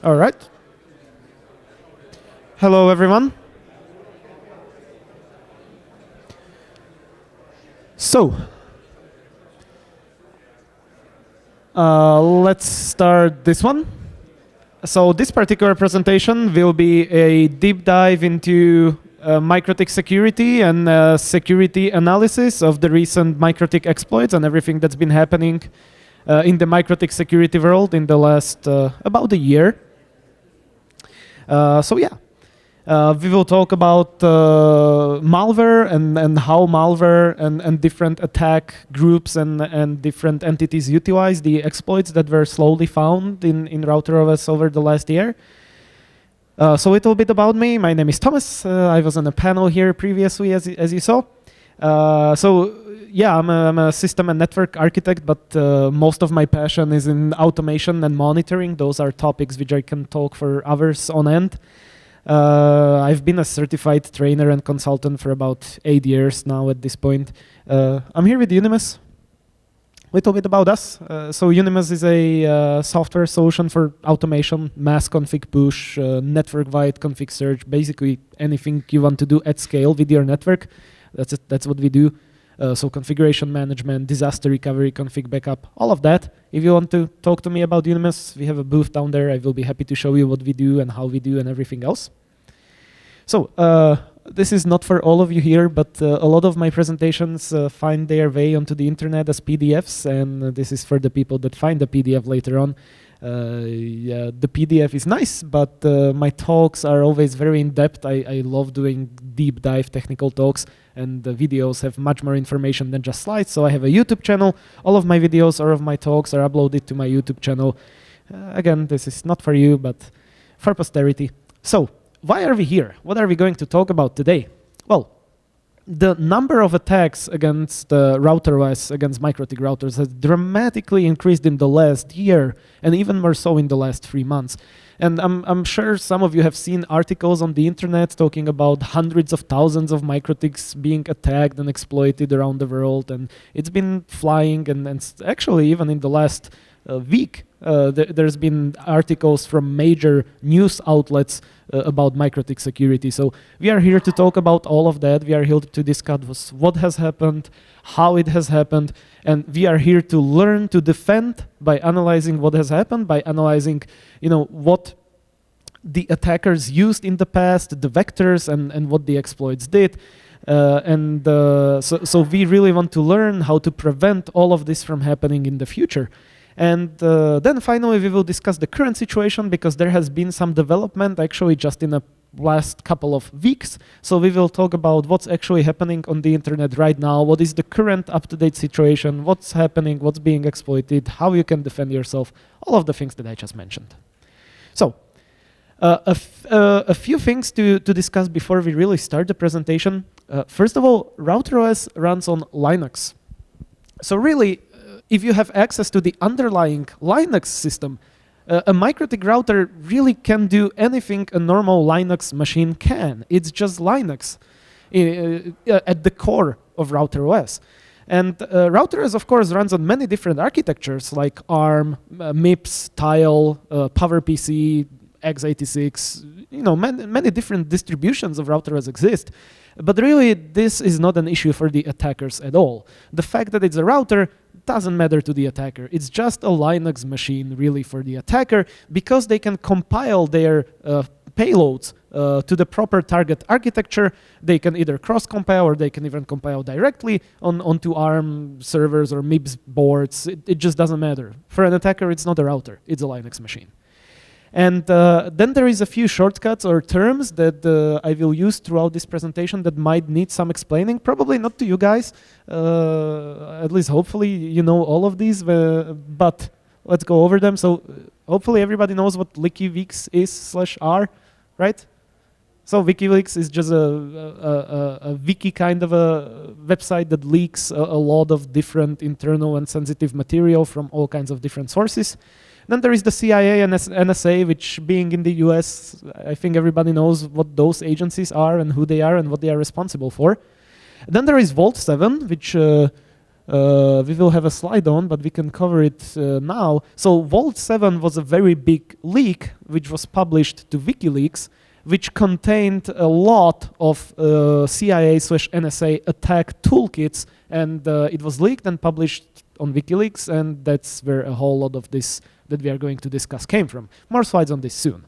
All right. Hello, everyone. So, let's start this one. So this particular presentation will be a deep dive into MikroTik security and security analysis of the recent MikroTik exploits and everything that's been happening in the MikroTik security world in the last about a year. We will talk about malware and how malware and different attack groups and different entities utilize the exploits that were slowly found in RouterOS over the last year. So a little bit about me. My name is Tomas. I was on a panel here previously, as you saw. I'm a system and network architect, but most of my passion is in automation and monitoring. Those are topics which I can talk for hours on end. I've been a certified trainer and consultant for about 8 years now at this point. I'm here with Unimus. Little bit about us. So Unimus is a software solution for automation, mass config push, network-wide config search, basically anything you want to do at scale with your network. That's what we do. So configuration management, disaster recovery, config backup, all of that. If you want to talk to me about Unimus, we have a booth down there. I will be happy to show you what we do and how we do and everything else. So this is not for all of you here, but a lot of my presentations find their way onto the internet as PDFs, and this is for the people that find the PDF later on. The PDF is nice, but my talks are always very in-depth. I love doing deep dive technical talks, and the videos have much more information than just slides. So I have a YouTube channel. All of my videos, all of my talks are uploaded to my YouTube channel. Again, this is not for you, but for posterity. So why are we here? What are we going to talk about today? Well, the number of attacks against RouterOS, against MikroTik routers, has dramatically increased in the last year, and even more so in the last 3 months. And I'm sure some of you have seen articles on the internet talking about hundreds of thousands of MikroTiks being attacked and exploited around the world, and it's been flying, and actually even in the last week, there's been articles from major news outlets about MikroTik security. So we are here to talk about all of that. We are here to discuss what has happened, how it has happened, and we are here to learn to defend by analyzing what has happened, by analyzing, what the attackers used in the past, the vectors, and what the exploits did. So we really want to learn how to prevent all of this from happening in the future. And then finally, we will discuss the current situation, because there has been some development actually just in the last couple of weeks. So we will talk about what's actually happening on the internet right now, what is the current up-to-date situation, what's happening, what's being exploited, how you can defend yourself, all of the things that I just mentioned. So a few things to discuss before we really start the presentation. First of all, RouterOS runs on Linux. So really, if you have access to the underlying Linux system, a MikroTik router really can do anything a normal Linux machine can. It's just Linux at the core of RouterOS. And RouterOS, of course, runs on many different architectures like ARM, MIPS, Tile, PowerPC, x86. Many different distributions of RouterOS exist. But really, this is not an issue for the attackers at all. The fact that it's a router doesn't matter to the attacker. It's just a Linux machine, really, for the attacker, because they can compile their payloads to the proper target architecture. They can either cross-compile, or they can even compile directly onto ARM servers or MIPS boards. It just doesn't matter. For an attacker, it's not a router. It's a Linux machine. And then there is a few shortcuts or terms that I will use throughout this presentation that might need some explaining. Probably not to you guys. At least hopefully you know all of these, but let's go over them. So hopefully everybody knows what WikiLeaks is /r, right? So WikiLeaks is just a wiki kind of a website that leaks a lot of different internal and sensitive material from all kinds of different sources. Then there is the CIA and NSA, which, being in the US, I think everybody knows what those agencies are and who they are and what they are responsible for. Then there is Vault 7, which we will have a slide on, but we can cover it now. So Vault 7 was a very big leak, which was published to WikiLeaks, which contained a lot of CIA/NSA attack toolkits, and it was leaked and published on WikiLeaks, and that's where a whole lot of this that we are going to discuss came from. More slides on this soon.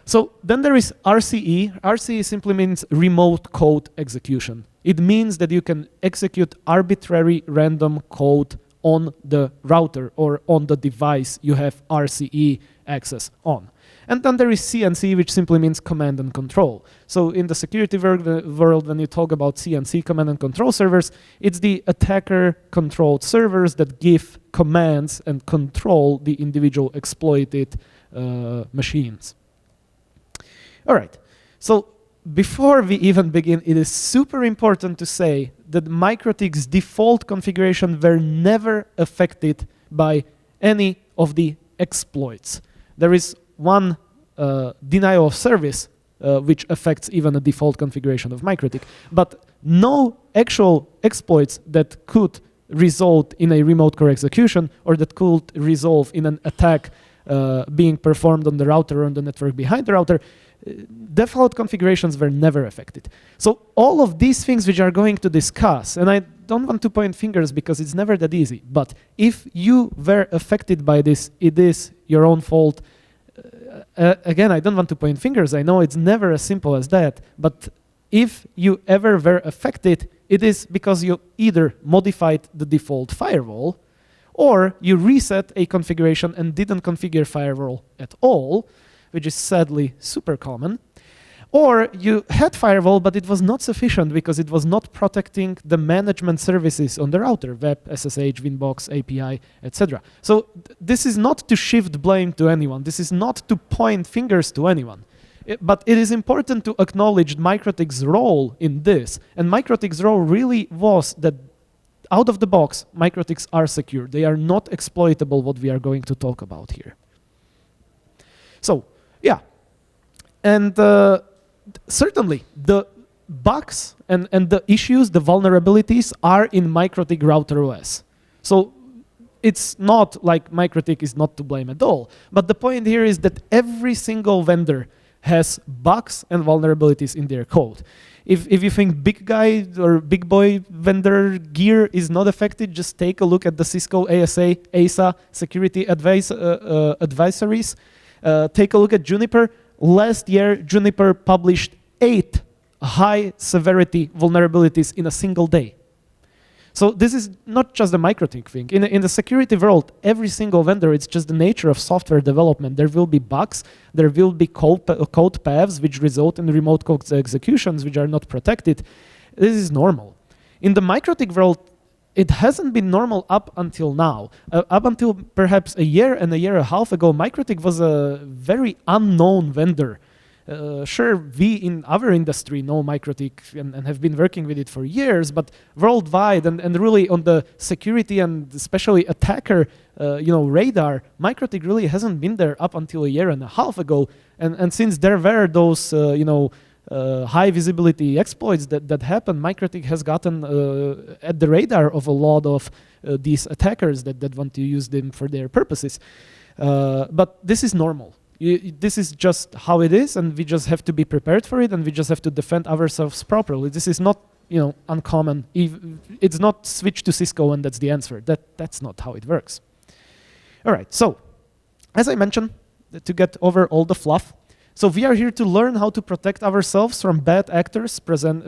So then there is RCE. RCE simply means remote code execution. It means that you can execute arbitrary random code on the router or on the device you have RCE access on. And then there is CNC, which simply means command and control. So in the security world, when you talk about CNC, command and control servers, it's the attacker-controlled servers that give commands and control the individual exploited machines. All right, so before we even begin, it is super important to say that MikroTik's default configuration were never affected by any of the exploits. There is one denial of service which affects even the default configuration of MikroTik, but no actual exploits that could result in a remote core execution or that could result in an attack being performed on the router or on the network behind the router. Default configurations were never affected. So all of these things which are going to discuss, and I don't want to point fingers because it's never that easy, but if you were affected by this, it is your own fault. Again, I don't want to point fingers. I know it's never as simple as that, but if you ever were affected, it is because you either modified the default firewall or you reset a configuration and didn't configure firewall at all, which is sadly super common, or you had firewall, but it was not sufficient because it was not protecting the management services on the router, web, SSH, VINbox, API, etc. So this is not to shift blame to anyone. This is not to point fingers to anyone. But it is important to acknowledge MikroTik's role in this. And MikroTik's role really was that out of the box, MikroTiks are secure. They are not exploitable, what we are going to talk about here. So, yeah, and certainly the bugs and the issues, the vulnerabilities are in MikroTik RouterOS. So it's not like MikroTik is not to blame at all. But the point here is that every single vendor has bugs and vulnerabilities in their code. If you think big guy or big boy vendor gear is not affected, just take a look at the Cisco ASA security advisories. Take a look at Juniper. Last year, Juniper published 8 high-severity vulnerabilities in a single day. So this is not just a MikroTik thing. In the security world, every single vendor, it's just the nature of software development. There will be bugs. There will be code paths which result in remote code executions which are not protected. This is normal. In the MikroTik world, it hasn't been normal up until now. Up until perhaps a year and a half ago, MikroTik was a very unknown vendor. Sure, we in our industry know MikroTik and have been working with it for years, but worldwide and really on the security and especially attacker radar, MikroTik really hasn't been there up until a year and a half ago. And since there were those high visibility exploits that happened, MikroTik has gotten at the radar of a lot of these attackers that want to use them for their purposes. But this is normal. This is just how it is, and we just have to be prepared for it, and we just have to defend ourselves properly. This is not, uncommon. It's not switch to Cisco and that's the answer. That's not how it works. All right, so as I mentioned, to get over all the fluff, so we are here to learn how to protect ourselves from bad actors present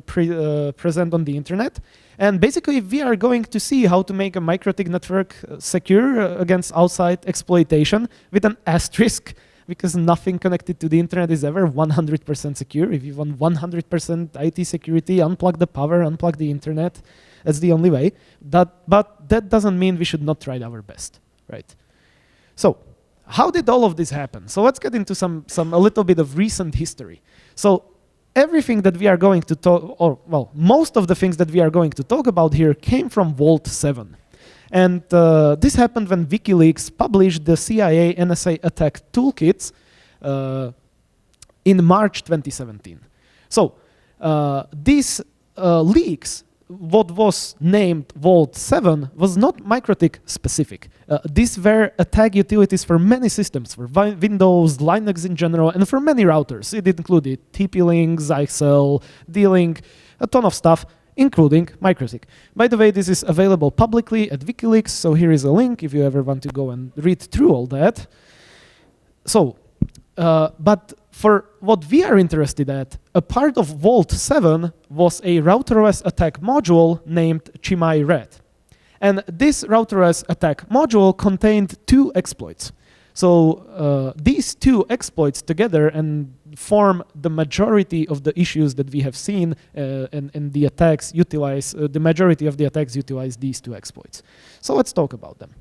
on the internet. And basically, we are going to see how to make a MikroTik network secure against outside exploitation with an asterisk, because nothing connected to the internet is ever 100% secure. If you want 100% IT security, unplug the power, unplug the internet. That's the only way. But that doesn't mean we should not try our best, right? So how did all of this happen? So let's get into a little bit of recent history. So everything that we are going to talk, or well, most of the things that we are going to talk about here came from Vault 7. And this happened when WikiLeaks published the CIA NSA attack toolkits in March 2017. So these leaks what was named Vault 7 was not MikroTik specific. These were attack utilities for many systems, for Windows, Linux in general, and for many routers. It included TP-Link, Zyxel, D-Link, a ton of stuff, including MikroTik. By the way, this is available publicly at WikiLeaks, so here is a link if you ever want to go and read through all that. So, but for what we are interested at, a part of Vault 7 was a RouterOS attack module named Chimay Red. And this RouterOS attack module contained two exploits. So these two exploits together and form the majority of the issues that we have seen, and the attacks utilize, the majority of the attacks utilize these two exploits. So let's talk about them.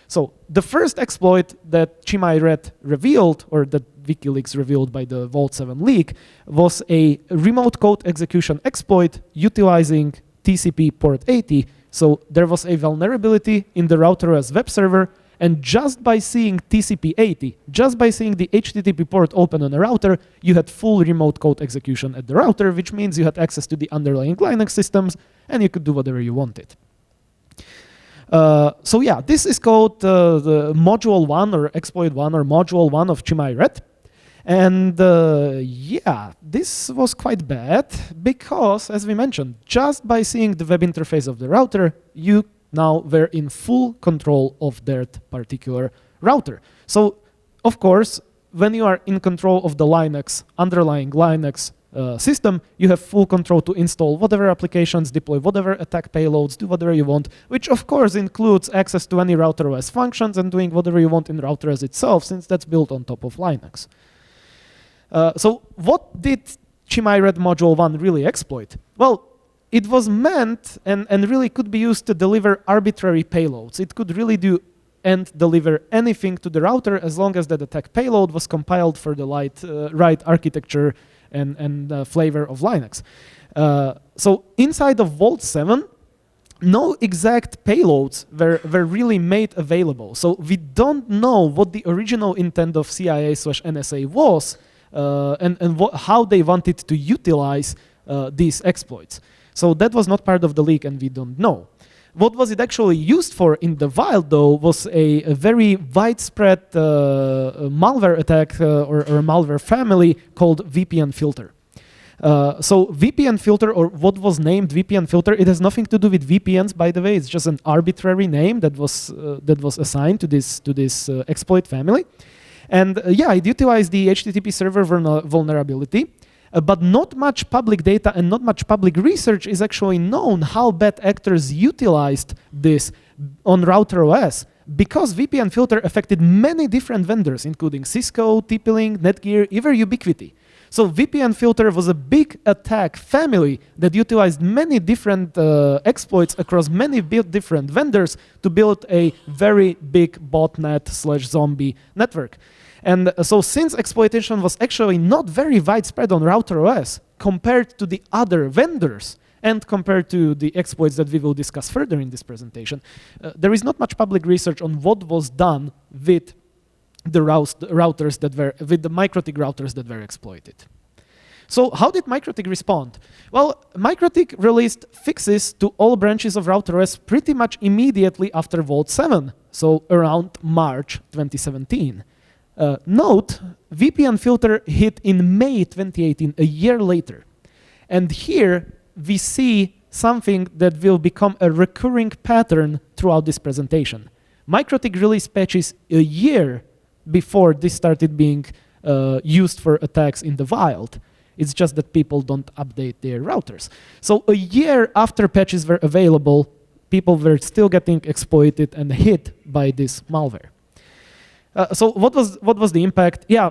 So the first exploit that Chimay Red revealed, or that WikiLeaks revealed by the Vault 7 leak, was a remote code execution exploit utilizing TCP port 80. So there was a vulnerability in the RouterOS web server, and just by seeing TCP 80, just by seeing the HTTP port open on a router, you had full remote code execution at the router, which means you had access to the underlying Linux systems, and you could do whatever you wanted. So yeah, this is called the Module 1 or Exploit 1 or Module 1 of Chimay Red. And yeah, this was quite bad because, as we mentioned, just by seeing the web interface of the router, you now were in full control of that particular router. So, of course, when you are in control of the Linux, underlying Linux system, you have full control to install whatever applications, deploy whatever attack payloads, do whatever you want, which of course includes access to any RouterOS functions and doing whatever you want in RouterOS itself, since that's built on top of Linux. So what did Chimay Red Module 1 really exploit? Well, it was meant and really could be used to deliver arbitrary payloads. It could really do and deliver anything to the router as long as that attack payload was compiled for the right architecture and flavor of Linux. So inside of Vault 7, no exact payloads were really made available. So we don't know what the original intent of CIA/NSA was and how they wanted to utilize these exploits. So that was not part of the leak, and we don't know. What was it actually used for in the wild, though, was a very widespread malware attack or malware family called VPNFilter. So VPNFilter, or what was named VPNFilter, it has nothing to do with VPNs, by the way. It's just an arbitrary name that was assigned to this exploit family. And yeah, it utilized the HTTP server vulnerability. But not much public data and not much public research is actually known how bad actors utilized this on RouterOS, because VPNFilter affected many different vendors, including Cisco, TP-Link, Netgear, even Ubiquiti. So VPNFilter was a big attack family that utilized many different exploits across many different vendors to build a very big botnet/zombie network. And so since exploitation was actually not very widespread on RouterOS compared to the other vendors and compared to the exploits that we will discuss further in this presentation, there is not much public research on what was done with the routers that were, with the MikroTik routers that were exploited. So how did MikroTik respond? Well, MikroTik released fixes to all branches of RouterOS pretty much immediately after Vault 7, so around March 2017. Note, VPNFilter hit in May 2018, a year later. And here we see something that will become a recurring pattern throughout this presentation. MikroTik released patches a year before this started being used for attacks in the wild. It's just that people don't update their routers. So a year after patches were available, people were still getting exploited and hit by this malware. So what was the impact? Yeah,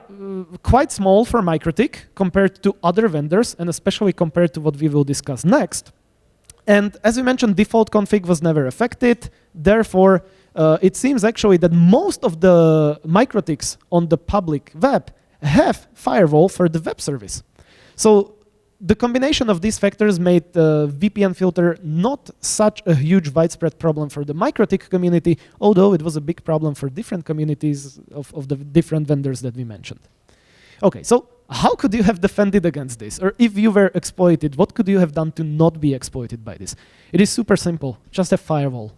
quite small for MikroTik compared to other vendors, and especially compared to what we will discuss next. And as we mentioned, default config was never affected. Therefore, it seems actually that most of the MikroTiks on the public web have firewall for the web service. So the combination of these factors made VPNFilter not such a huge widespread problem for the MikroTik community, although it was a big problem for different communities of the different vendors that we mentioned. Okay, so how could you have defended against this? Or if you were exploited, what could you have done to not be exploited by this? It is super simple, just a firewall.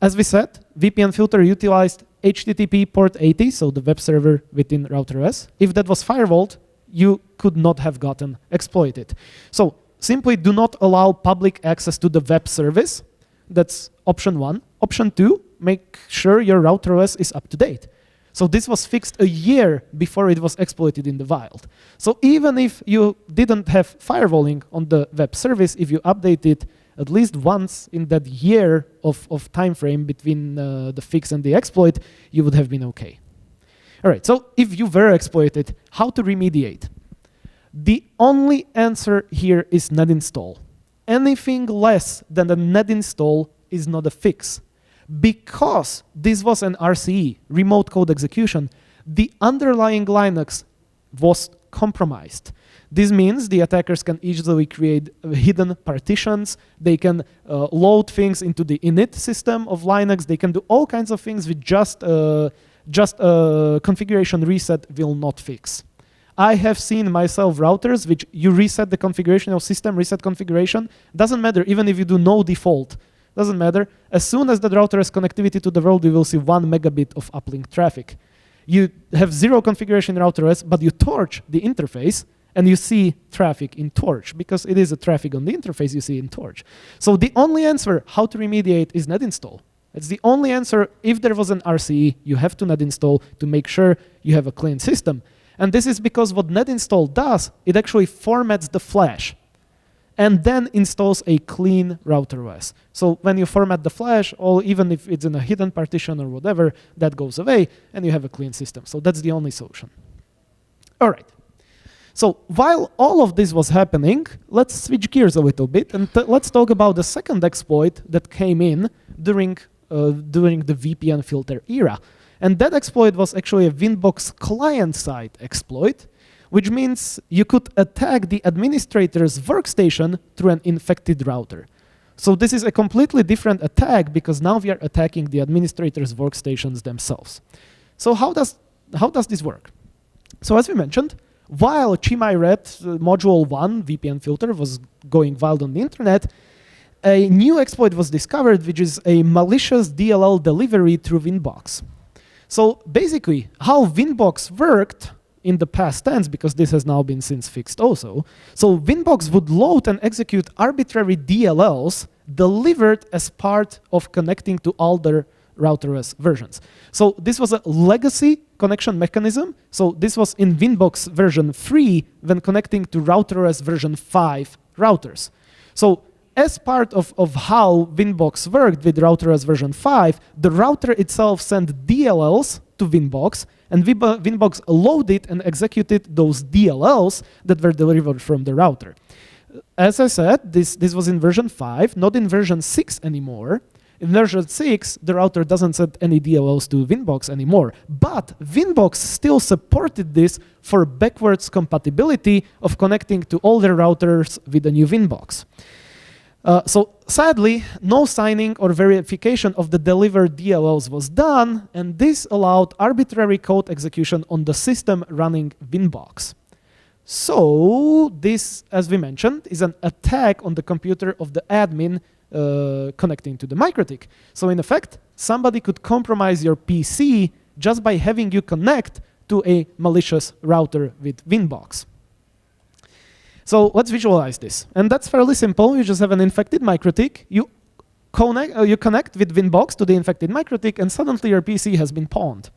As we said, VPNFilter utilized HTTP port 80, so the web server within RouterOS. If that was firewalled, you could not have gotten exploited. So simply do not allow public access to the web service. That's option 1. Option 2, make sure your RouterOS is up to date. So this was fixed a year before it was exploited in the wild. So even if you didn't have firewalling on the web service, if you update it at least once in that year of time frame between the fix and the exploit, you would have been okay. All right, so if you were exploited, how to remediate? The only answer here is net install. Anything less than a net install is not a fix. Because this was an RCE, remote code execution, the underlying Linux was compromised. This means the attackers can easily create hidden partitions. They can load things into the init system of Linux. They can do all kinds of things with just a configuration reset will not fix. I have seen myself routers which you reset the configuration of system, reset configuration. Doesn't matter, even if you do no default. Doesn't matter. As soon as the router has connectivity to the world, you will see 1 megabit of uplink traffic. You have 0 configuration in RouterOS, but you torch the interface, and you see traffic in torch. Because it is a traffic on the interface you see in torch. So the only answer how to remediate is net install. It's the only answer. If there was an RCE, you have to net install to make sure you have a clean system. And this is because what net install does, it actually formats the flash and then installs a clean RouterOS. So when you format the flash, or even if it's in a hidden partition or whatever, that goes away, and you have a clean system. So that's the only solution. All right. So while all of this was happening, let's switch gears a little bit, and let's talk about the second exploit that came in during the VPNFilter era. And that exploit was actually a VINbox client-side exploit, which means you could attack the administrator's workstation through an infected router. So this is a completely different attack because now we are attacking the administrator's workstations themselves. So how does this work? So as we mentioned, while ChimIRED module 1 VPNFilter was going wild on the internet, a new exploit was discovered, which is a malicious DLL delivery through VINbox. So basically, how VINbox worked in the past tense, because this has now been since fixed also. So VINbox would load and execute arbitrary DLLs delivered as part of connecting to older RouterOS versions. So this was a legacy connection mechanism. So this was in VINbox version 3 when connecting to RouterOS version 5 routers. So as part of how VINbox worked with RouterOS version 5, the router itself sent DLLs to VINbox, and VINbox loaded and executed those DLLs that were delivered from the router. As I said, this was in version 5, not in version 6 anymore. In version 6, the router doesn't send any DLLs to VINbox anymore, but VINbox still supported this for backwards compatibility of connecting to older routers with the new VINbox. So sadly, no signing or verification of the delivered DLLs was done, and this allowed arbitrary code execution on the system running VINbox. So this, as we mentioned, is an attack on the computer of the admin connecting to the MikroTik. So in effect, somebody could compromise your PC just by having you connect to a malicious router with VINbox. So let's visualize this. And that's fairly simple. You just have an infected MikroTik. You connect with VINbox to the infected MikroTik, and suddenly your PC has been pawned.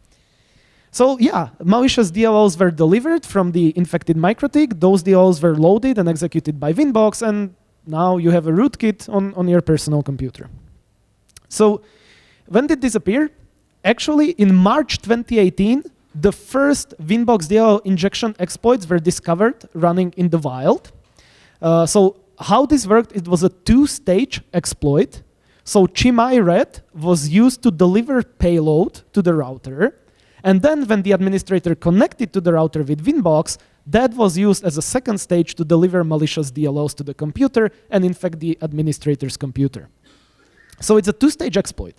So yeah, malicious DLLs were delivered from the infected MikroTik. Those DLLs were loaded and executed by VINbox, and now you have a rootkit on your personal computer. So when did this appear? Actually, in March 2018, the first VINbox DLL injection exploits were discovered running in the wild. So how this worked, it was a two-stage exploit. So ChimIRED was used to deliver payload to the router. And then when the administrator connected to the router with VINbox, that was used as a second stage to deliver malicious DLLs to the computer and infect the administrator's computer. So it's a two-stage exploit.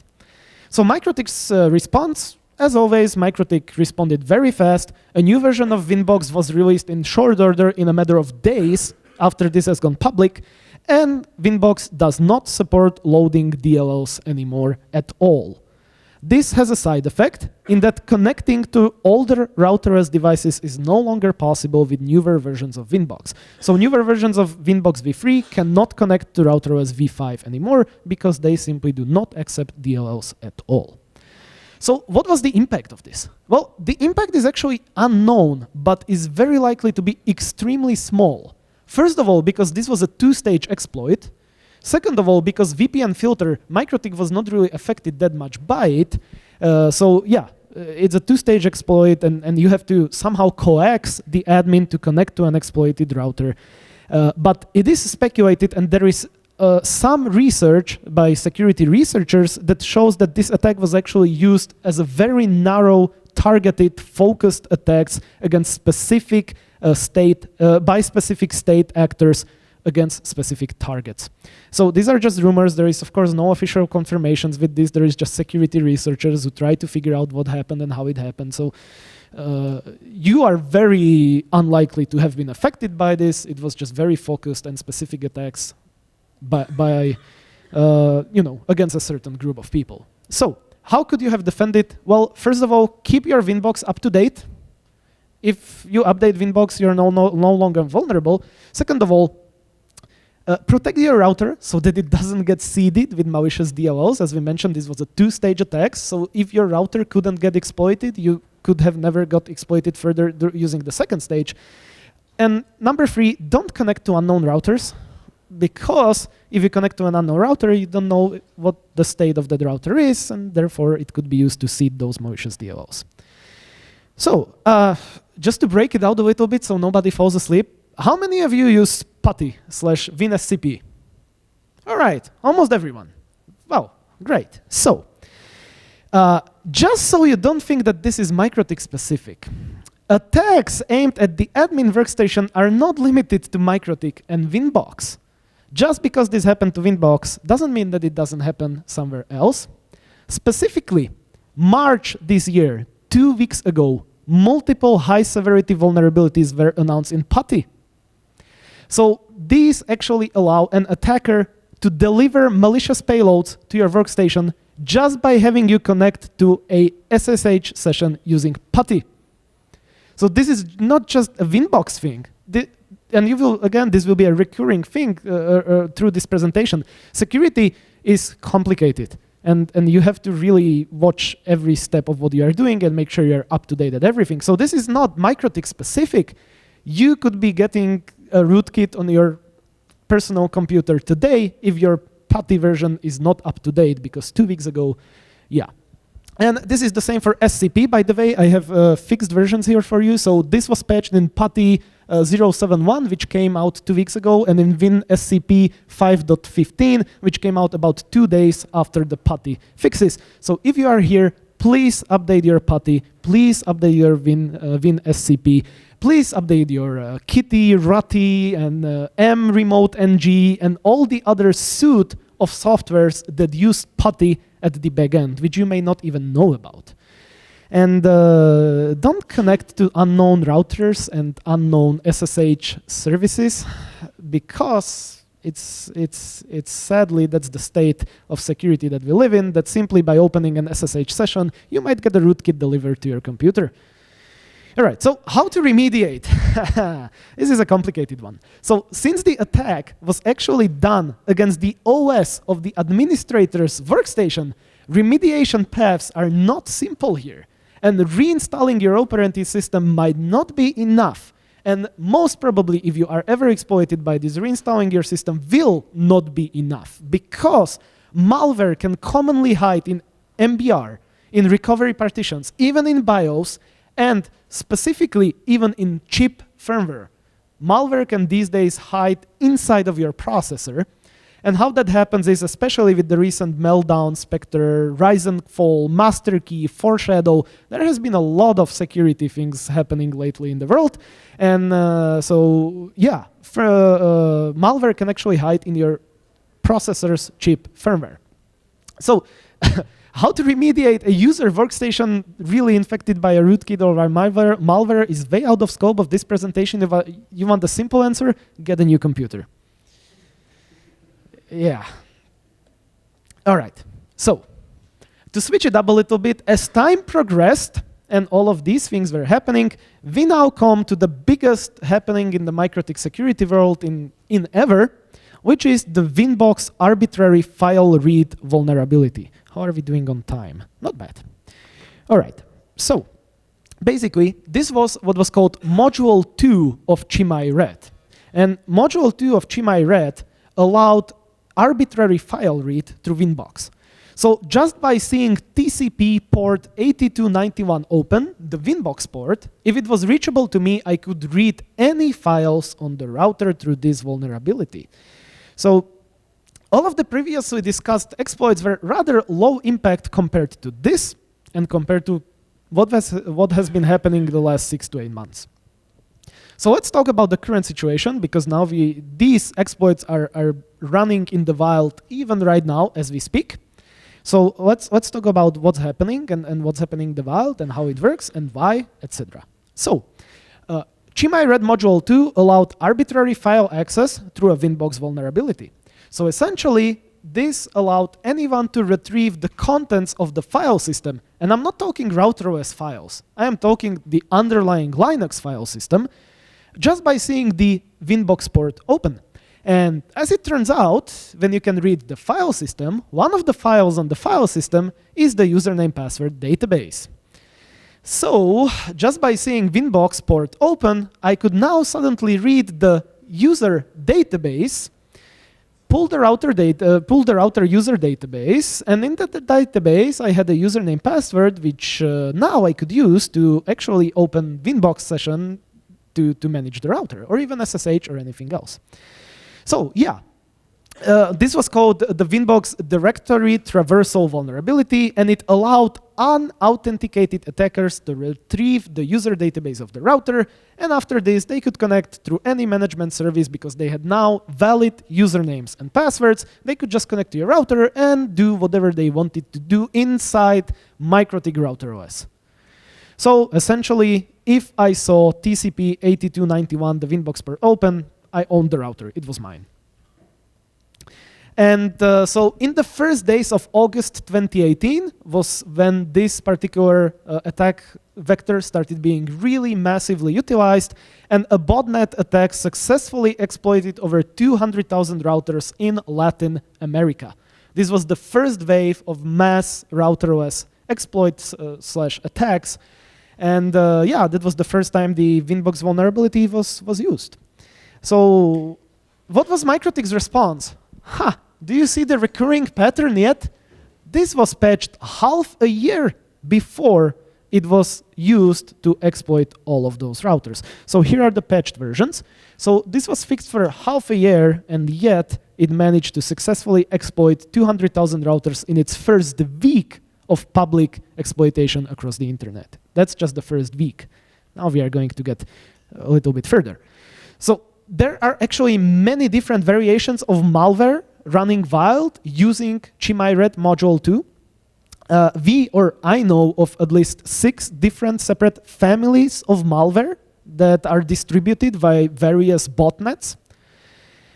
So MikroTik's response as always, MikroTik responded very fast. A new version of VinBox was released in short order in a matter of days after this has gone public, and VinBox does not support loading DLLs anymore at all. This has a side effect in that connecting to older RouterOS devices is no longer possible with newer versions of VinBox. So newer versions of VinBox v3 cannot connect to RouterOS v5 anymore because they simply do not accept DLLs at all. So what was the impact of this? Well, the impact is actually unknown, but is very likely to be extremely small. First of all, because this was a two-stage exploit. Second of all, because VPNFilter, MikroTik was not really affected that much by it. So yeah, it's a two-stage exploit, and you have to somehow coax the admin to connect to an exploited router. But it is speculated, and there is some research by security researchers that shows that this attack was actually used as a very narrow, targeted, focused attacks against specific by specific state actors against specific targets. So these are just rumors. There is, of course, no official confirmations with this. There is just security researchers who try to figure out what happened and how it happened. So you are very unlikely to have been affected by this. It was just very focused and specific attacks by against a certain group of people. So how could you have defended? Well, first of all, keep your VinBox up to date. If you update VinBox, you're no longer vulnerable. Second of all, protect your router so that it doesn't get seeded with malicious DLLs. As we mentioned, this was a two-stage attack. So if your router couldn't get exploited, you could have never got exploited further using the second stage. And number 3, don't connect to unknown routers, because if you connect to an unknown router, you don't know what the state of that router is, and therefore it could be used to seed those malicious DLLs. So just to break it out a little bit so nobody falls asleep, how many of you use PuTTY/VinSCP? All right, almost everyone. Wow, great. So just so you don't think that this is MikroTik specific, attacks aimed at the admin workstation are not limited to MikroTik and VinBox. Just because this happened to VinBox doesn't mean that it doesn't happen somewhere else. Specifically, March this year, 2 weeks ago, multiple high-severity vulnerabilities were announced in PuTTY. So these actually allow an attacker to deliver malicious payloads to your workstation just by having you connect to a SSH session using PuTTY. So this is not just a VinBox thing. And you will, again, this will be a recurring thing through this presentation. Security is complicated. And you have to really watch every step of what you are doing and make sure you're up to date at everything. So this is not MikroTik specific. You could be getting a rootkit on your personal computer today if your PuTTY version is not up to date, because 2 weeks ago, yeah. And this is the same for SCP, by the way. I have fixed versions here for you. So this was patched in PuTTY 0.7.1, which came out 2 weeks ago, and in VinSCP 5.15, which came out about 2 days after the PuTTY fixes. So if you are here, please update your PuTTY, please update your VinSCP, please update your Kitty, Rutty, and mRemoteNG, and all the other suite of softwares that use PuTTY at the back end, which you may not even know about. And don't connect to unknown routers and unknown SSH services, because it's sadly that's the state of security that we live in, that simply by opening an SSH session, you might get a rootkit delivered to your computer. All right, so how to remediate? This is a complicated one. So since the attack was actually done against the OS of the administrator's workstation, remediation paths are not simple here. And reinstalling your operating system might not be enough. And most probably, if you are ever exploited by this, reinstalling your system will not be enough, because malware can commonly hide in MBR, in recovery partitions, even in BIOS, and specifically even in chip firmware. Malware can these days hide inside of your processor. And how that happens is, especially with the recent Meltdown, Spectre, Rise and Fall, Master Key, Foreshadow, there has been a lot of security things happening lately in the world. And so, yeah, malware can actually hide in your processor's chip firmware. So How to remediate a user workstation really infected by a rootkit or a malware is way out of scope of this presentation. If you want a simple answer, get a new computer. Yeah. All right. So, to switch it up a little bit, as time progressed and all of these things were happening, we now come to the biggest happening in the MikroTik security world in ever, which is the VINbox arbitrary file read vulnerability. How are we doing on time? Not bad. All right. So, basically, this was what was called Module 2 of ChimaiRed. And Module 2 of ChimaiRed allowed arbitrary file read through VINbox. So just by seeing TCP port 8291 open, the VINbox port, if it was reachable to me, I could read any files on the router through this vulnerability. So all of the previously discussed exploits were rather low impact compared to this and compared to what has been happening the last 6 to 8 months. So let's talk about the current situation, because now these exploits are running in the wild even right now as we speak. So let's talk about what's happening and what's happening in the wild and how it works and why, etc. So ChimaiRed Module 2 allowed arbitrary file access through a VINbox vulnerability. So essentially, this allowed anyone to retrieve the contents of the file system. And I'm not talking RouterOS files. I am talking the underlying Linux file system just by seeing the VINbox port open. And as it turns out, when you can read the file system, one of the files on the file system is the username password database. So just by seeing VINbox port open, I could now suddenly read the user database, pull the router user database, and in that database I had a username password which now I could use to actually open VINbox session to manage the router, or even SSH or anything else. So yeah, this was called the VINbox directory traversal vulnerability, and it allowed unauthenticated attackers to retrieve the user database of the router, and after this they could connect through any management service because they had now valid usernames and passwords. They could just connect to your router and do whatever they wanted to do inside MikroTik RouterOS. So essentially, if I saw TCP 8291, the VINbox port open, I owned the router. It was mine. And so in the first days of August 2018 was when this particular attack vector started being really massively utilized, and a botnet attack successfully exploited over 200,000 routers in Latin America. This was the first wave of mass RouterOS exploits / attacks. And yeah, that was the first time the VINbox vulnerability was used. So what was MikroTik's response? Do you see the recurring pattern yet? This was patched half a year before it was used to exploit all of those routers. So here are the patched versions. So this was fixed for half a year, and yet it managed to successfully exploit 200,000 routers in its first week of public exploitation across the internet. That's just the first week. Now we are going to get a little bit further. So there are actually many different variations of malware running wild using ChimaiRed Module 2. I know of at least 6 different separate families of malware that are distributed by various botnets.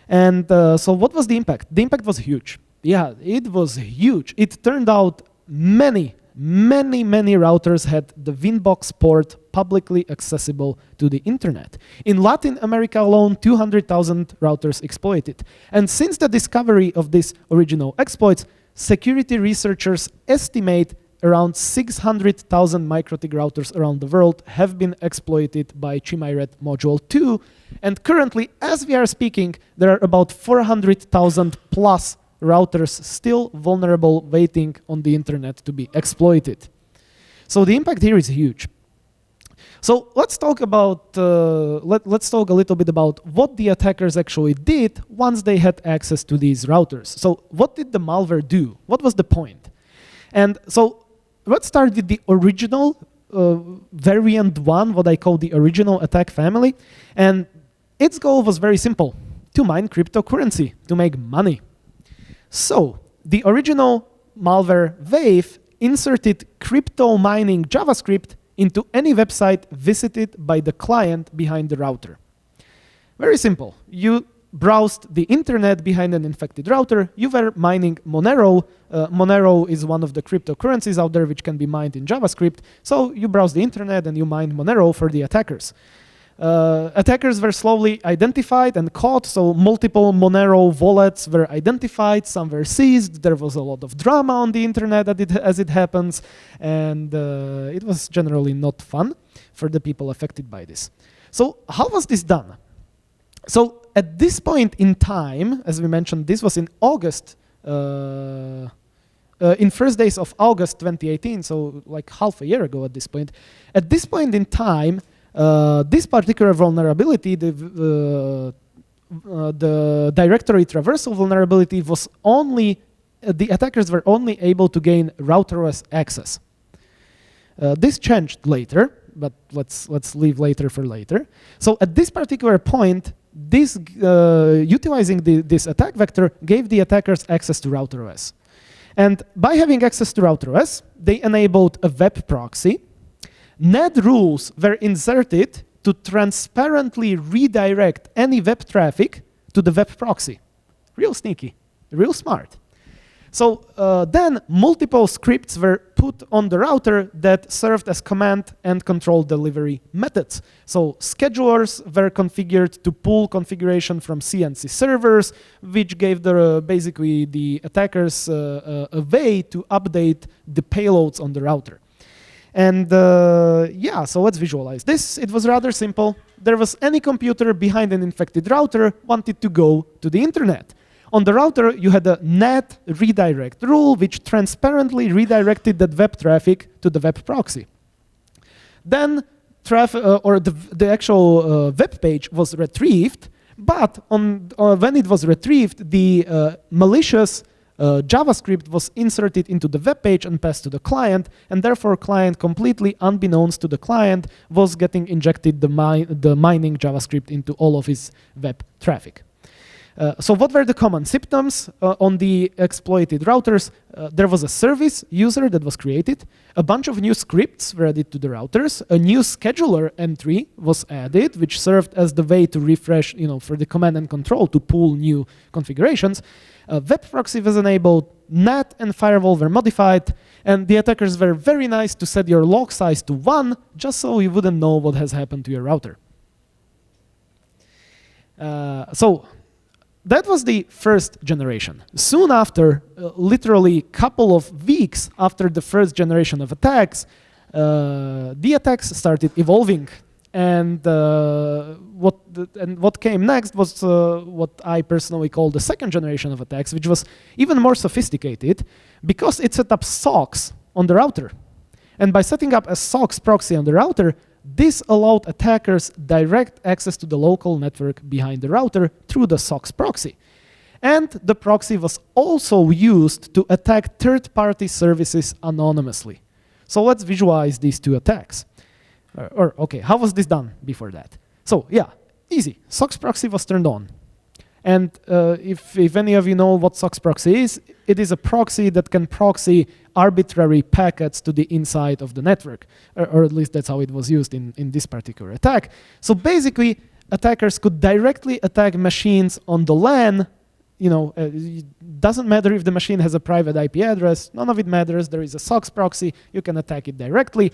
And so what was the impact? The impact was huge. Yeah, it was huge. It turned out many routers had the VINbox port publicly accessible to the internet. In Latin America alone, 200,000 routers exploited. And since the discovery of these original exploits, security researchers estimate around 600,000 MikroTik routers around the world have been exploited by ChimaiRed Module 2. And currently, as we are speaking, there are about 400,000 plus routers still vulnerable, waiting on the internet to be exploited. So the impact here is huge. So let's talk about let's talk a little bit about what the attackers actually did once they had access to these routers. So what did the malware do? What was the point? And so let's start with the original variant 1, what I call the original attack family. And its goal was very simple: to mine cryptocurrency, to make money. So the original malware wave inserted crypto mining JavaScript into any website visited by the client behind the router. Very simple. You browsed the internet behind an infected router. You were mining Monero. Monero is one of the cryptocurrencies out there which can be mined in JavaScript. So you browse the internet and you mined Monero for the attackers. Attackers were slowly identified and caught, so multiple Monero wallets were identified, some were seized, there was a lot of drama on the internet as it happens, and it was generally not fun for the people affected by this. So how was this done? So at this point in time, as we mentioned, this was in August, in first days of August 2018, so like half a year ago at this point. At this point in time, this particular vulnerability, the directory traversal vulnerability, was only, the attackers were only able to gain RouterOS access. This changed later, but let's leave later for later. So at this particular point, this utilizing this attack vector gave the attackers access to RouterOS. And by having access to RouterOS, they enabled a web proxy. NAD rules were inserted to transparently redirect any web traffic to the web proxy. Real sneaky, real smart. So then multiple scripts were put on the router that served as command and control delivery methods. So schedulers were configured to pull configuration from CNC servers, which gave basically the attackers a way to update the payloads on the router. And yeah, so let's visualize this. It was rather simple. There was any computer behind an infected router wanted to go to the internet. On the router, you had a NAT redirect rule, which transparently redirected that web traffic to the web proxy. Then the actual web page was retrieved, but when it was retrieved, the malicious JavaScript was inserted into the web page and passed to the client, and therefore client, completely unbeknownst to the client, was getting injected the mining JavaScript into all of his web traffic. So what were the common symptoms on the exploited routers? There was a service user that was created. A bunch of new scripts were added to the routers. A new scheduler entry was added, which served as the way to refresh, for the command and control to pull new configurations. Web proxy was enabled. NAT and firewall were modified. And the attackers were very nice to set your log size to 1, just so you wouldn't know what has happened to your router. So that was the first generation. Soon after, literally a couple of weeks after the first generation of attacks, the attacks started evolving. And what came next was what I personally call the second generation of attacks, which was even more sophisticated because it set up SOCs on the router. And by setting up a SOCs proxy on the router, this allowed attackers direct access to the local network behind the router through the SOCs proxy. And the proxy was also used to attack third-party services anonymously. So let's visualize these two attacks. Okay, how was this done before that? So yeah, easy. SOCs proxy was turned on. And if any of you know what SOCs proxy is, it is a proxy that can proxy arbitrary packets to the inside of the network, or at least that's how it was used in this particular attack. So basically, attackers could directly attack machines on the LAN. It doesn't matter if the machine has a private IP address. None of it matters. There is a SOCs proxy. You can attack it directly.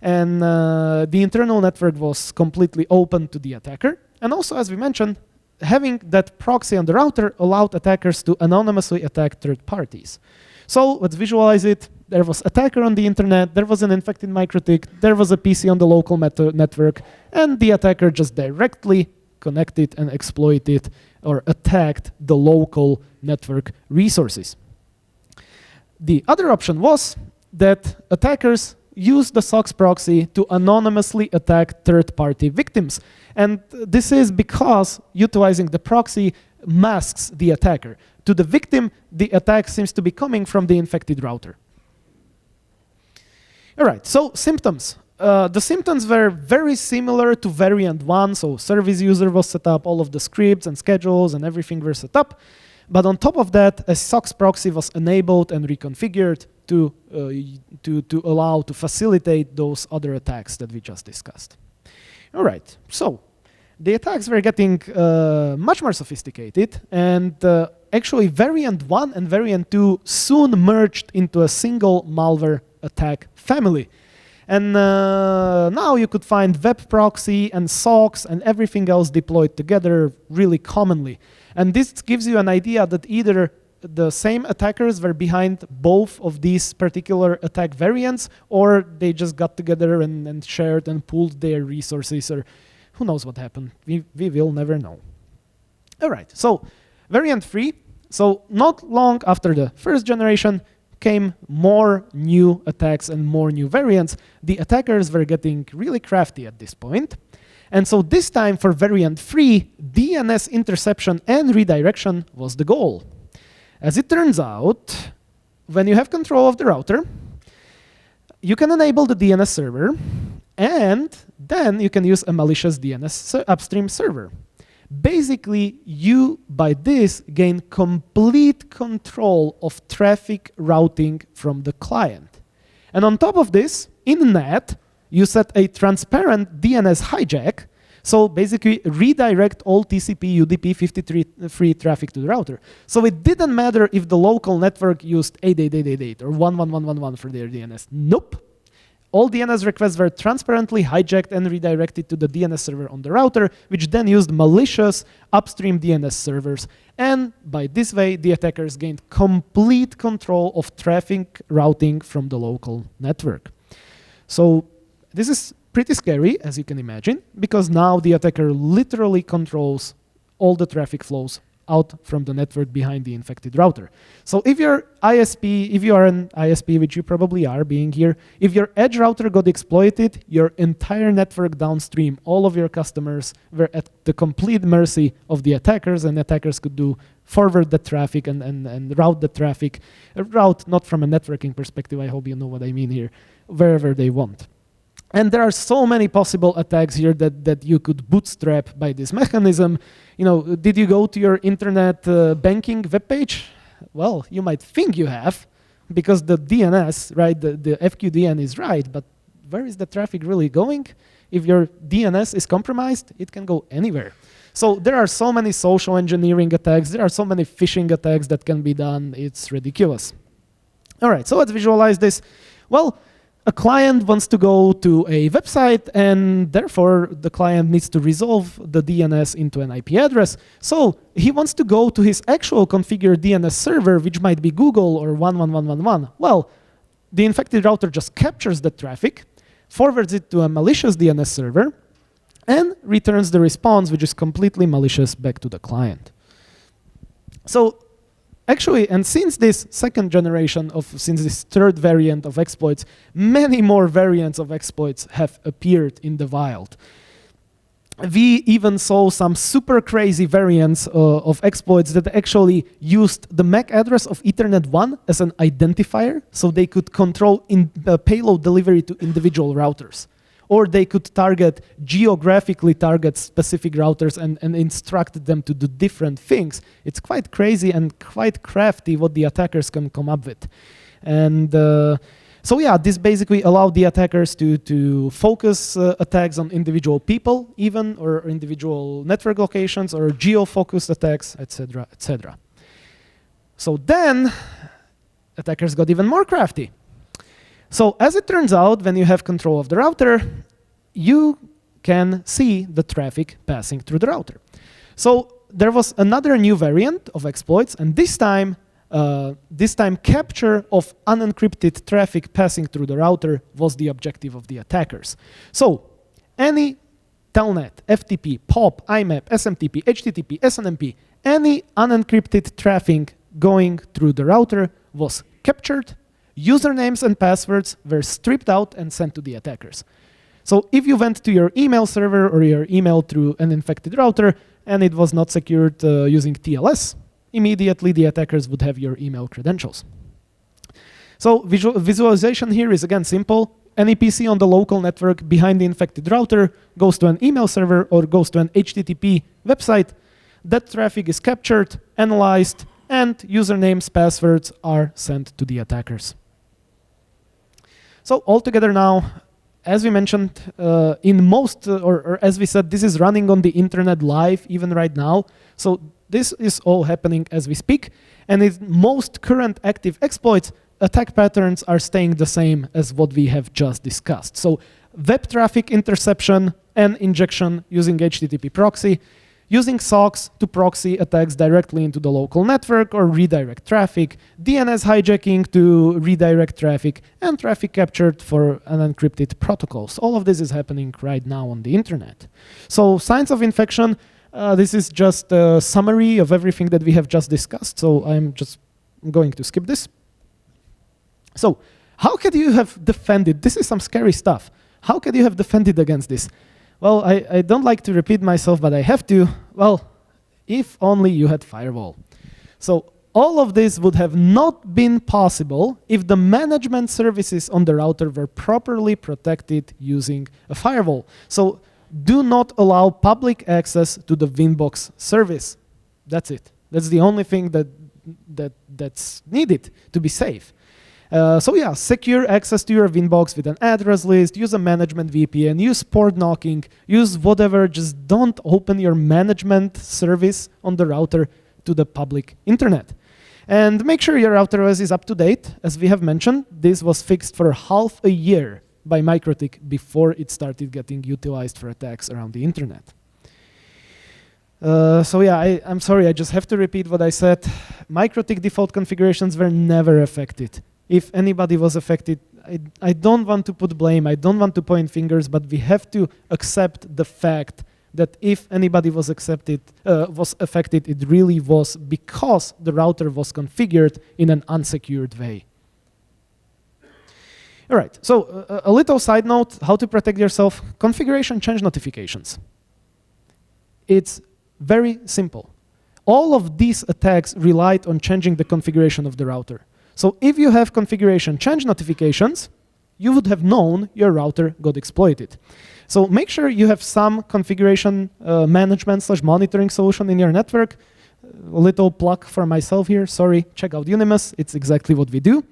And the internal network was completely open to the attacker. And also, as we mentioned, having that proxy on the router allowed attackers to anonymously attack third parties. So let's visualize it. There was attacker on the internet, there was an infected MikroTik, there was a PC on the local network, and the attacker just directly connected and exploited or attacked the local network resources. The other option was that attackers use the SOCs proxy to anonymously attack third-party victims. And this is because utilizing the proxy masks the attacker. To the victim, the attack seems to be coming from the infected router. All right, so symptoms. The symptoms were very similar to variant 1. So service user was set up, all of the scripts and schedules and everything were set up. But on top of that, a SOCs proxy was enabled and reconfigured to allow to facilitate those other attacks that we just discussed. All right, so the attacks were getting much more sophisticated, and actually variant 1 and variant 2 soon merged into a single malware attack family. And now you could find web proxy and socks and everything else deployed together really commonly. And this gives you an idea that either the same attackers were behind both of these particular attack variants, or they just got together and shared and pooled their resources, or who knows what happened. We will never know. All right, so variant 3. So not long after the first generation came more new attacks and more new variants. The attackers were getting really crafty at this point. And so this time for variant 3, DNS interception and redirection was the goal. As it turns out, when you have control of the router, you can enable the DNS server, and then you can use a malicious DNS upstream server. Basically, you, by this, gain complete control of traffic routing from the client. And on top of this, in net, you set a transparent DNS hijack, so basically redirect all TCP, UDP 53 traffic to the router. So it didn't matter if the local network used 88888 or 11111 for their DNS. Nope. All DNS requests were transparently hijacked and redirected to the DNS server on the router, which then used malicious upstream DNS servers. And by this way, the attackers gained complete control of traffic routing from the local network. So this is pretty scary, as you can imagine, because now the attacker literally controls all the traffic flows out from the network behind the infected router. So if you're ISP, if you are an ISP, which you probably are being here, if your edge router got exploited, your entire network downstream, all of your customers were at the complete mercy of the attackers, and attackers could do forward the traffic and route the traffic, route not from a networking perspective, I hope you know what I mean here, wherever they want. And there are so many possible attacks here that you could bootstrap by this mechanism. You know, did you go to your internet banking webpage? Well, you might think you have, because the DNS, right, the FQDN is right, but where is the traffic really going? If your DNS is compromised, it can go anywhere. So there are so many social engineering attacks, there are so many phishing attacks that can be done, it's ridiculous. All right, so let's visualize this. Well, a client wants to go to a website, and therefore the client needs to resolve the DNS into an IP address. So he wants to go to his actual configured DNS server, which might be Google or 11111. Well, the infected router just captures the traffic, forwards it to a malicious DNS server, and returns the response, which is completely malicious, back to the client. So actually, and since this second generation since this third variant of exploits, many more variants of exploits have appeared in the wild. We even saw some super crazy variants of exploits that actually used the MAC address of Ethernet 1 as an identifier, so they could control payload delivery to individual routers. Or they could geographically target specific routers and instruct them to do different things. It's quite crazy and quite crafty what the attackers can come up with. And so yeah, this basically allowed the attackers to focus attacks on individual people even, or individual network locations, or geo-focused attacks, etc., etc. So then, attackers got even more crafty. So as it turns out, when you have control of the router, you can see the traffic passing through the router. So there was another new variant of exploits, and this time capture of unencrypted traffic passing through the router was the objective of the attackers. So any telnet, FTP, POP, IMAP, SMTP, HTTP, SNMP, any unencrypted traffic going through the router was captured. Usernames and passwords were stripped out and sent to the attackers. So if you went to your email server or your email through an infected router and it was not secured using TLS, immediately the attackers would have your email credentials. So visualization here is again simple. Any PC on the local network behind the infected router goes to an email server or goes to an HTTP website. That traffic is captured, analyzed, and usernames, passwords are sent to the attackers. So altogether now, as we mentioned, in most, or as we said, this is running on the internet live even right now. So this is all happening as we speak. And in most current active exploits, attack patterns are staying the same as what we have just discussed. So web traffic interception and injection using HTTP proxy, using socks to proxy attacks directly into the local network or redirect traffic, DNS hijacking to redirect traffic, and traffic captured for unencrypted protocols. All of this is happening right now on the internet. So signs of infection, this is just a summary of everything that we have just discussed. So I'm just going to skip this. So how could you have defended? This is some scary stuff. How could you have defended against this? Well, I don't like to repeat myself, but I have to. Well, if only you had firewall. So all of this would have not been possible if the management services on the router were properly protected using a firewall. So do not allow public access to the VINbox service. That's it. That's the only thing that's needed to be safe. So yeah, secure access to your VINbox with an address list, use a management VPN, use port knocking, use whatever, just don't open your management service on the router to the public internet. And make sure your RouterOS is up to date. As we have mentioned, this was fixed for half a year by MikroTik before it started getting utilized for attacks around the internet. So yeah, I'm sorry, I just have to repeat what I said. MikroTik default configurations were never affected. If anybody was affected, I don't want to put blame, I don't want to point fingers, but we have to accept the fact that if anybody was affected, it really was because the router was configured in an unsecured way. All right, so a little side note, how to protect yourself, configuration change notifications. It's very simple. All of these attacks relied on changing the configuration of the router. So if you have configuration change notifications, you would have known your router got exploited. So make sure you have some configuration management/monitoring solution in your network. A little plug for myself here. Sorry, check out Unimus. It's exactly what we do.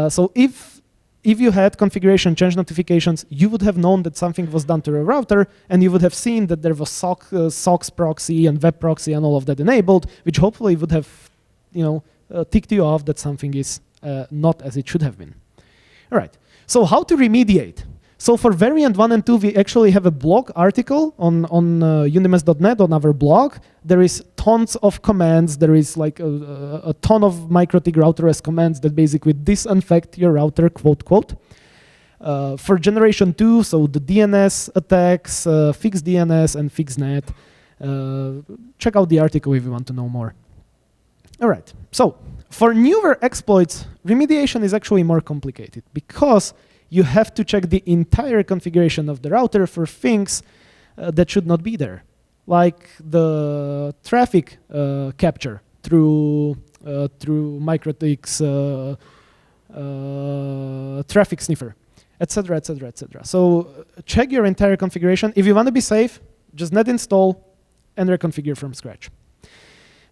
So if you had configuration change notifications, you would have known that something was done to a router, and you would have seen that there was SOCKS proxy and web proxy and all of that enabled, which hopefully would have, ticked you off that something is not as it should have been. All right, so how to remediate? So for variant 1 and 2, we actually have a blog article on unimus.net on our blog. There is tons of commands. There is like a ton of MikroTik RouterOS commands that basically disinfect your router, quote, quote. For generation 2, so the DNS attacks, fix DNS and fix net. Check out the article if you want to know more. All right, so for newer exploits, remediation is actually more complicated because you have to check the entire configuration of the router for things that should not be there, like the traffic capture through MikroTik's traffic sniffer, etc., etc., etc. So check your entire configuration. If you want to be safe, just net install and reconfigure from scratch.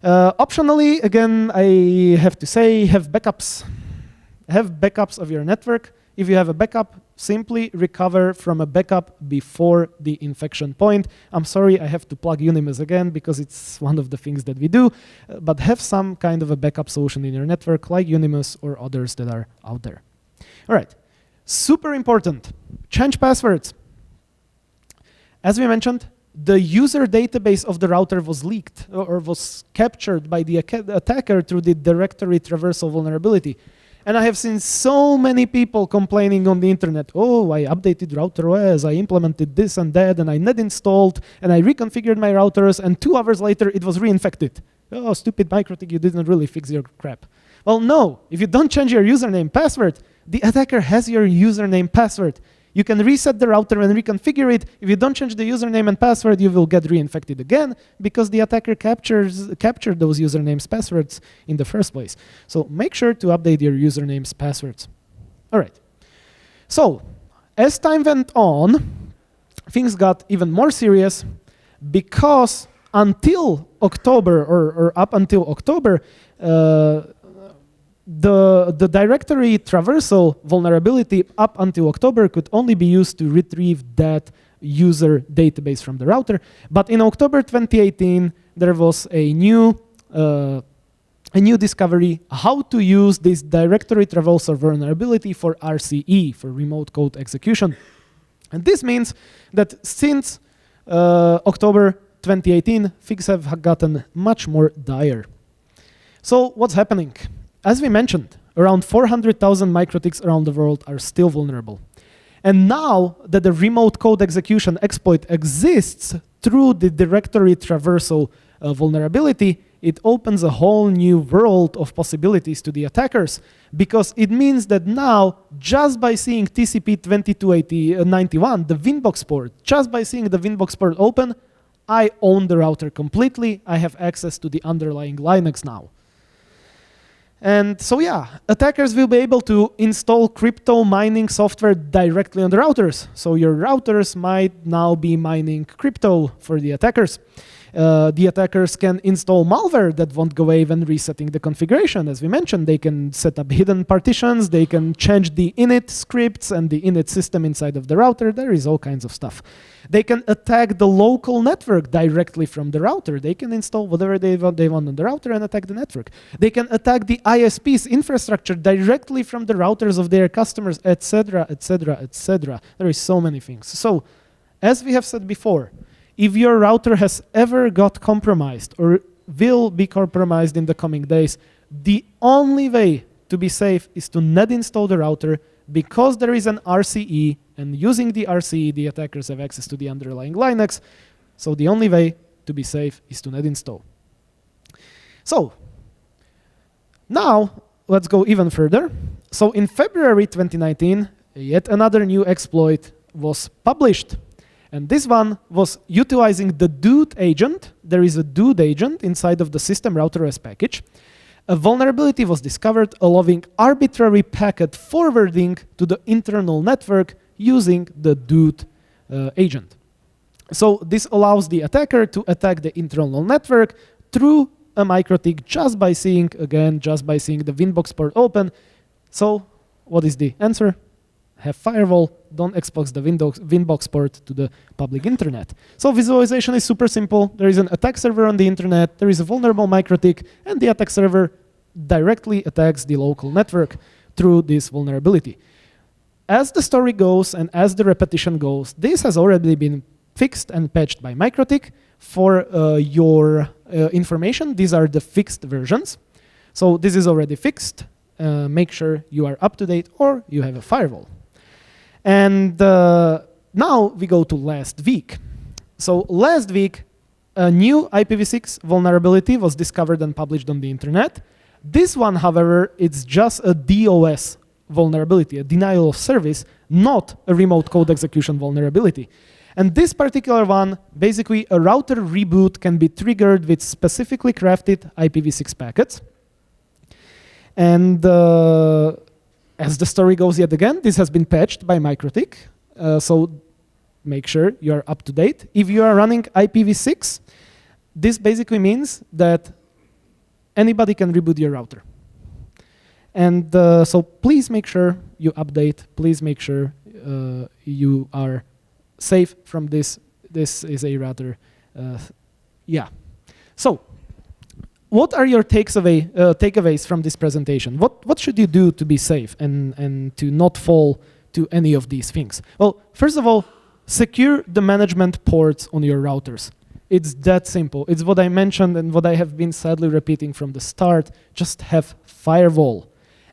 Optionally, again, I have to say, have backups. Have backups of your network. If you have a backup, simply recover from a backup before the infection point. I'm sorry, I have to plug Unimus again because it's one of the things that we do, but have some kind of a backup solution in your network like Unimus or others that are out there. All right, super important, change passwords. As we mentioned, the user database of the router was leaked or was captured by the attacker through the directory traversal vulnerability. And I have seen so many people complaining on the internet, oh, I updated RouterOS, I implemented this and that, and I net installed, and I reconfigured my routers, and 2 hours later it was reinfected. Oh, stupid MikroTik, you didn't really fix your crap. Well, no, if you don't change your username password, the attacker has your username password. You can reset the router and reconfigure it. If you don't change the username and password, you will get reinfected again because the attacker captured those usernames passwords in the first place. So make sure to update your usernames passwords. All right. So as time went on, things got even more serious because until October or up until October, the directory traversal vulnerability up until October could only be used to retrieve that user database from the router. But in October 2018, there was a new discovery how to use this directory traversal vulnerability for RCE, for remote code execution. And this means that since October 2018, things have gotten much more dire. So what's happening? As we mentioned, around 400,000 MikroTiks around the world are still vulnerable. And now that the remote code execution exploit exists through the directory traversal vulnerability, it opens a whole new world of possibilities to the attackers, because it means that now, just by seeing TCP 2291, the VINbox port, just by seeing the VINbox port open, I own the router completely. I have access to the underlying Linux now. And so yeah, attackers will be able to install crypto mining software directly on the routers. So your routers might now be mining crypto for the attackers. The attackers can install malware that won't go away when resetting the configuration. As we mentioned, they can set up hidden partitions, they can change the init scripts and the init system inside of the router. There is all kinds of stuff. They can attack the local network directly from the router. They can install whatever they want on the router and attack the network. They can attack the ISP's infrastructure directly from the routers of their customers, etc., etc., etc. There is so many things. So, as we have said before, if your router has ever got compromised or will be compromised in the coming days, the only way to be safe is to net install the router, because there is an RCE, and using the RCE, the attackers have access to the underlying Linux. So the only way to be safe is to net install. So now let's go even further. So in February 2019, yet another new exploit was published. And this one was utilizing the dude agent. There is a dude agent inside of the system RouterOS package. A vulnerability was discovered allowing arbitrary packet forwarding to the internal network using the dude agent. So this allows the attacker to attack the internal network through a MikroTik just by seeing the VINbox port open. So what is the answer? Have firewall, don't expose the VINbox port to the public internet. So visualization is super simple. There is an attack server on the internet, there is a vulnerable MikroTik, and the attack server directly attacks the local network through this vulnerability. As the story goes and as the repetition goes, this has already been fixed and patched by MikroTik. For your information, these are the fixed versions. So this is already fixed. Make sure you are up to date or you have a firewall. And now we go to last week. So last week, a new IPv6 vulnerability was discovered and published on the internet. This one, however, it's just a DOS vulnerability, a denial of service, not a remote code execution vulnerability. And this particular one, basically a router reboot can be triggered with specifically crafted IPv6 packets. And as the story goes yet again, this has been patched by MikroTik. So make sure you are up to date. If you are running IPv6, this basically means that anybody can reboot your router. And so please make sure you update. Please make sure you are safe from this. This is a rather, yeah. So what are your takeaways from this presentation? What should you do to be safe and to not fall to any of these things? Well, first of all, secure the management ports on your routers. It's that simple. It's what I mentioned and what I have been sadly repeating from the start. Just have firewall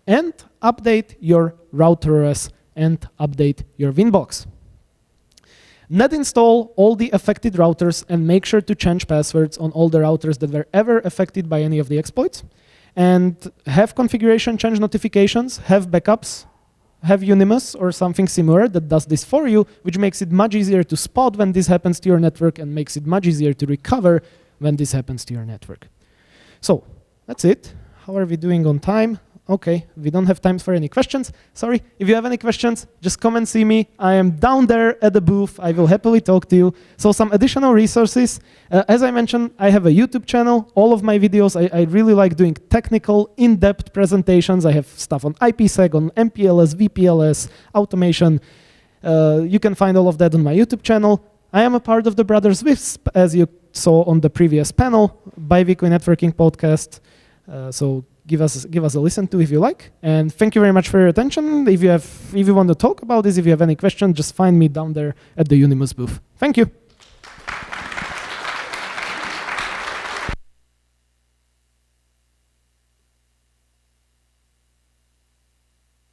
and update your RouterOS and update your VINbox. Net install all the affected routers and make sure to change passwords on all the routers that were ever affected by any of the exploits. And have configuration change notifications, have backups, have Unimus or something similar that does this for you, which makes it much easier to spot when this happens to your network and makes it much easier to recover when this happens to your network. So that's it. How are we doing on time? Okay, we don't have time for any questions. Sorry. If you have any questions, just come and see me. I am down there at the booth. I will happily talk to you. So some additional resources. As I mentioned, I have a YouTube channel. All of my videos, I really like doing technical, in-depth presentations. I have stuff on IPsec, on MPLS, VPLS, automation. You can find all of that on my YouTube channel. I am a part of the Brothers Wisp, as you saw on the previous panel, bi-weekly networking podcast. So give us a listen to if you like. And thank you very much for your attention. If you want to talk about this, if you have any questions, just find me down there at the Unimus booth. Thank you.